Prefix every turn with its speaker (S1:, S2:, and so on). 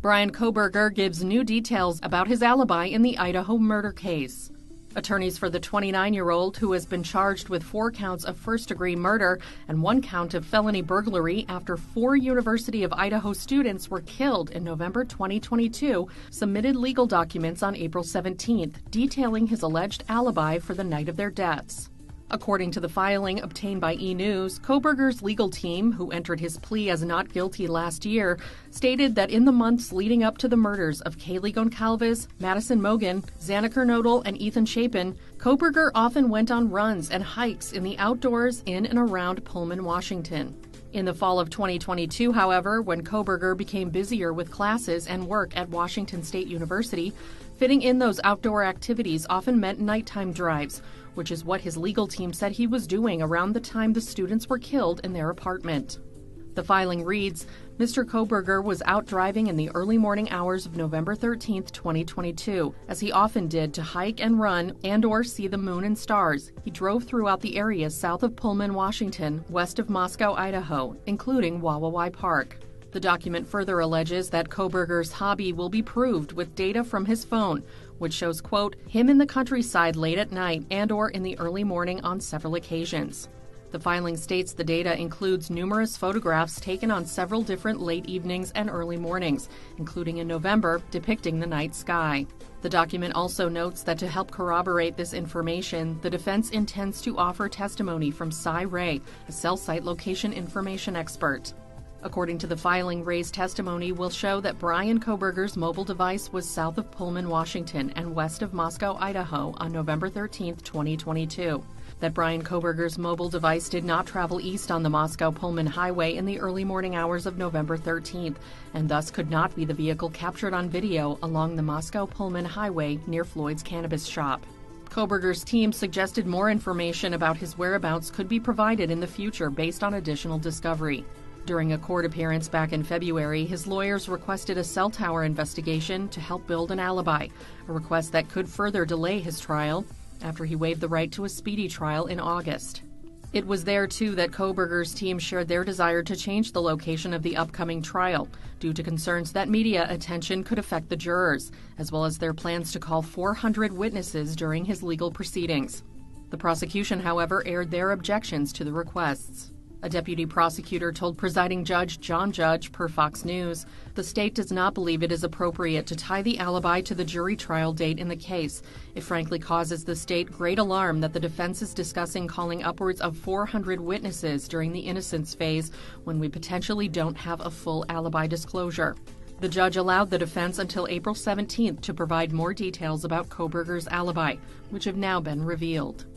S1: Bryan Kohberger gives new details about his alibi in the Idaho murder case. Attorneys for the 29-year-old, who has been charged with 4 counts of first-degree murder and 1 count of felony burglary after 4 University of Idaho students were killed in November 2022, submitted legal documents on April 17th detailing his alleged alibi for the night of their deaths. According to the filing obtained by E! News, Kohberger's legal team, who entered his plea as not guilty last year, stated that in the months leading up to the murders of Kaylee Goncalves, Madison Mogen, Xana Kernodle, and Ethan Chapin, Kohberger often went on runs and hikes in the outdoors in and around Pullman, Washington. In the fall of 2022, however, when Kohberger became busier with classes and work at Washington State University, fitting in those outdoor activities often meant nighttime drives, which is what his legal team said he was doing around the time the students were killed in their apartment. The filing reads, Mr. Kohberger was out driving in the early morning hours of November 13, 2022. As he often did to hike and run and/or see the moon and stars, he drove throughout the areas south of Pullman, Washington, west of Moscow, Idaho, including Wawawai Park. The document further alleges that Kohberger's hobby will be proved with data from his phone, which shows, quote, him in the countryside late at night and/or in the early morning on several occasions. The filing states the data includes numerous photographs taken on several different late evenings and early mornings, including in November, depicting the night sky. The document also notes that to help corroborate this information, the defense intends to offer testimony from Cy Ray, a cell site location information expert. According to the filing, Ray's testimony will show that Bryan Kohberger's mobile device was south of Pullman, Washington, and west of Moscow, Idaho on November 13, 2022. That Bryan Kohberger's mobile device did not travel east on the Moscow-Pullman highway in the early morning hours of November 13th, and thus could not be the vehicle captured on video along the Moscow-Pullman highway near Floyd's cannabis shop. Kohberger's team suggested more information about his whereabouts could be provided in the future based on additional discovery. During a court appearance back in February, his lawyers requested a cell tower investigation to help build an alibi, a request that could further delay his trial after he waived the right to a speedy trial in August. It was there, too, that Kohberger's team shared their desire to change the location of the upcoming trial due to concerns that media attention could affect the jurors, as well as their plans to call 400 witnesses during his legal proceedings. The prosecution, however, aired their objections to the requests. A deputy prosecutor told presiding judge John Judge per Fox News, the state does not believe it is appropriate to tie the alibi to the jury trial date in the case. It frankly causes the state great alarm that the defense is discussing calling upwards of 400 witnesses during the innocence phase when we potentially don't have a full alibi disclosure. The judge allowed the defense until April 17th to provide more details about Kohberger's alibi, which have now been revealed.